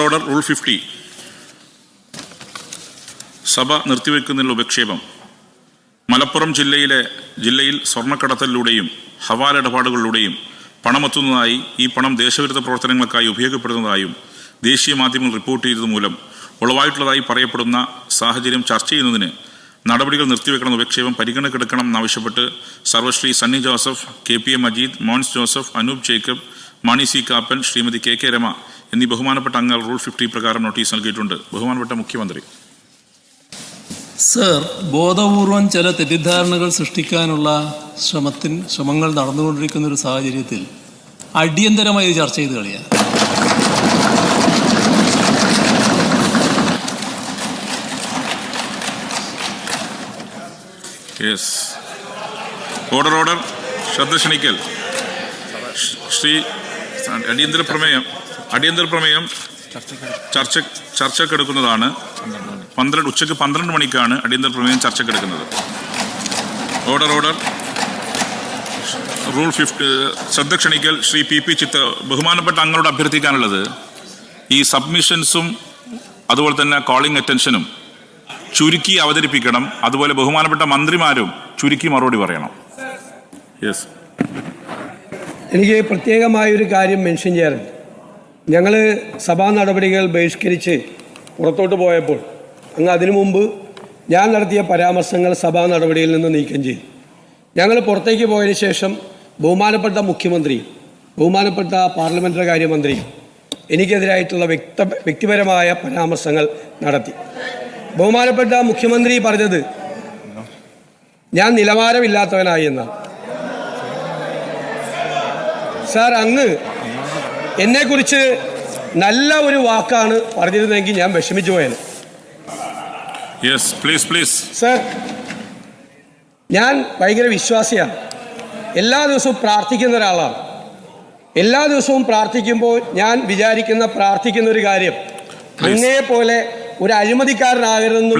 Order rule 50. സഭ നിർത്തിവെക്കുന്നതിനുള്ള ഉപക്ഷേപം. മലപ്പുറം ജില്ലയിൽ സ്വർണ്ണക്കടത്തലിലൂടെയും ഹവാല ഇടപാടുകളിലൂടെയും പണമെത്തുന്നതായി, ഈ പണം ദേശവിരുദ്ധ പ്രവർത്തനങ്ങൾക്കായി ഉപയോഗപ്പെടുന്നതായും ദേശീയ മാധ്യമങ്ങൾ റിപ്പോർട്ട് ചെയ്തത് മൂലം ഉളവായിട്ടുള്ളതായി പറയപ്പെടുന്ന സാഹചര്യം ചർച്ച ചെയ്യുന്നതിന് നടപടികൾ നിർത്തിവെക്കണമെന്ന ഉപക്ഷേപം പരിഗണനക്കെടുക്കണം എന്നാവശ്യപ്പെട്ട് Sarvashri Sunny Joseph, KPA Majeed, Mons Joseph, Anoop Jacob, Mani C Kappan, Shrimati KK Rema എന്നീ ബഹുമാനപ്പെട്ട അംഗങ്ങൾ റൂൾ 50 പ്രകാരം നോട്ടീസ് നൽകിയിട്ടുണ്ട്. ബഹുമാനപ്പെട്ട മുഖ്യമന്ത്രി. സർ, ബോധപൂർവം ചില തെറ്റിദ്ധാരണകൾ സൃഷ്ടിക്കാനുള്ള ശ്രമങ്ങൾ നടന്നുകൊണ്ടിരിക്കുന്ന ഒരു സാഹചര്യത്തിൽ അടിയന്തരമായി ചർച്ച ചെയ്ത് കളിയാണ്. ഓർഡർ ശ്രദ്ധ ക്ഷണിക്കൽ. അടിയന്തര പ്രമേയം ചർച്ചക്കെടുക്കുന്നതാണ്. ഉച്ചയ്ക്ക് 12 മണിക്കാണ് അടിയന്തര പ്രമേയം ചർച്ചക്കെടുക്കുന്നത്. ഓർഡർ റൂൾ 50 ശ്രദ്ധ ക്ഷണിക്കൽ. ശ്രീ PP ചിത്ര. ബഹുമാനപ്പെട്ട അംഗങ്ങളോട് അഭ്യർത്ഥിക്കാനുള്ളത്, ഈ സബ്മിഷൻസും അതുപോലെ തന്നെ കോളിംഗ് അറ്റൻഷനും ചുരുക്കി അവതരിപ്പിക്കണം. അതുപോലെ ബഹുമാനപ്പെട്ട മന്ത്രിമാരും ചുരുക്കി മറുപടി പറയണം. യെസ്. എനിക്ക് പ്രത്യേകമായൊരു കാര്യം മെൻഷൻ ചെയ്യാറുണ്ട്. ഞങ്ങൾ സഭാ നടപടികൾ ബഹിഷ്കരിച്ച് പുറത്തോട്ട് പോയപ്പോൾ അങ്ങ് അതിനു മുമ്പ് ഞാൻ നടത്തിയ പരാമർശങ്ങൾ സഭാ നടപടിയിൽ നിന്ന് നീക്കം ചെയ്തു. ഞങ്ങൾ പുറത്തേക്ക് പോയതിനു ശേഷം ബഹുമാനപ്പെട്ട മുഖ്യമന്ത്രിയും ബഹുമാനപ്പെട്ട പാർലമെൻ്ററി കാര്യമന്ത്രിയും എനിക്കെതിരായിട്ടുള്ള വ്യക്തിപരമായ പരാമർശങ്ങൾ നടത്തി. ബഹുമാനപ്പെട്ട മുഖ്യമന്ത്രി പറഞ്ഞത് ഞാൻ നിലവാരമില്ലാത്തവനായി എന്നാണ്. സാർ, അങ്ങ് എന്നെക്കുറിച്ച് നല്ല ഒരു വാക്കാണ് പറഞ്ഞിരുന്നെങ്കിൽ ഞാൻ വിഷമിച്ചു പോയത്. സാർ, ഞാൻ ഭയങ്കര വിശ്വാസിയാണ്. എല്ലാ ദിവസവും പ്രാർത്ഥിക്കുന്ന ഒരാളാണ്. എല്ലാ ദിവസവും പ്രാർത്ഥിക്കുമ്പോൾ ഞാൻ പ്രാർത്ഥിക്കുന്ന ഒരു കാര്യം, അങ്ങയെപ്പോലെ ഒരു അഴിമതിക്കാരനാകരുതെന്നും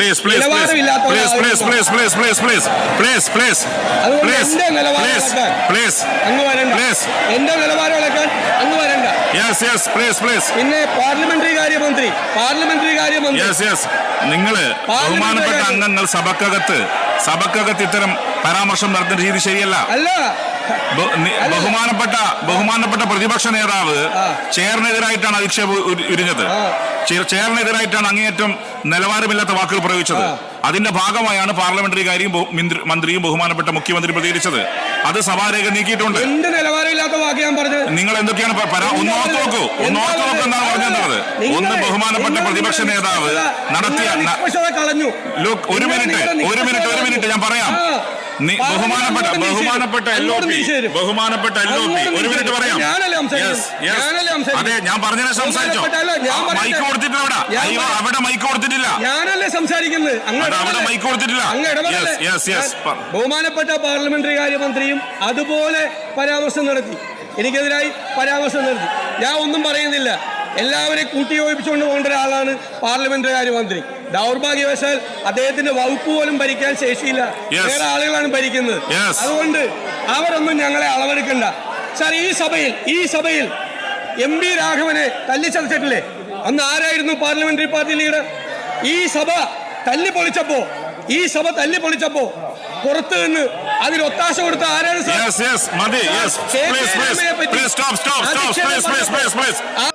അങ്ങ് വരണ്ട. എന്റെ നിലവാരം ഇളക്കാൻ അങ്ങ് വരണ്ട. പിന്നെ പാർലമെന്ററി കാര്യമന്ത്രി നിങ്ങള് ബഹുമാനപ്പെട്ട അംഗങ്ങൾ സഭക്കകത്ത് ഇത്തരം പരാമർശം നടത്തുന്ന രീതി ശരിയല്ല. ബഹുമാനപ്പെട്ട പ്രതിപക്ഷ നേതാവ് ചെയറിനെതിരായിട്ടാണ് അധിക്ഷേപം ഉരിഞ്ഞത്. ചെയറിനെതിരായിട്ടാണ് അങ്ങേയറ്റം നിലവാരമില്ലാത്ത വാക്കുകൾ പ്രയോഗിച്ചത്. അതിന്റെ ഭാഗമായാണ് പാർലമെന്ററി കാര്യം മന്ത്രിയും ബഹുമാനപ്പെട്ട മുഖ്യമന്ത്രി പ്രതികരിച്ചത്. അത് സഭാരേഖ നീക്കിയിട്ടുണ്ട്. നിങ്ങൾ എന്തൊക്കെയാണ് ഒന്നോർത്ത് നോക്കൂ എന്നാണ് പറഞ്ഞത്. ഒന്ന്, ബഹുമാനപ്പെട്ട പ്രതിപക്ഷ നേതാവ് നടത്തിയ ഒരു മിനിറ്റ് ഞാൻ പറയാം. ബഹുമാനപ്പെട്ട LOP ഒരു മിനിറ്റ് പറയാം. അതെ, ഞാൻ പറഞ്ഞതിനെ സംസാരിച്ചോ? മൈക്ക് കൊടുത്തിട്ടില്ല അവിടെ മൈക്ക് കൊടുത്തിട്ടില്ല. ഞാനല്ലേ സംസാരിക്കുന്നത്, അവിടെ മൈക്ക് കൊടുത്തിട്ടില്ല. ബഹുമാനപ്പെട്ട പാർലമെന്ററി കാര്യമന്ത്രിയും അതുപോലെ പരാമർശം നടത്തി, എനിക്കെതിരായി പരാമർശം നടത്തി. ഞാൻ ഒന്നും പറയുന്നില്ല. എല്ലാവരെയും കൂട്ടിയോജിപ്പിച്ചുകൊണ്ട് പോകേണ്ട ഒരാളാണ് പാർലമെന്ററി കാര്യമന്ത്രി. ദൗർഭാഗ്യവശാൽ അദ്ദേഹത്തിന്റെ വകുപ്പ് പോലും ഭരിക്കാൻ ശേഷിയില്ല. വേറെ ആളുകളാണ് ഭരിക്കുന്നത്. അതുകൊണ്ട് അവരൊന്നും ഞങ്ങളെ അളവെടുക്കണ്ട. സാർ, ഈ സഭയിൽ MP രാഘവനെ തല്ലിച്ചതച്ചിട്ടില്ലേ? അന്ന് ആരായിരുന്നു പാർലമെന്ററി പാർട്ടി ലീഡർ? ഈ സഭ തല്ലിപ്പൊളിച്ചപ്പോ പുറത്തു നിന്ന് അതിന് ഒത്താശ കൊടുത്ത ആരാണ്? ആ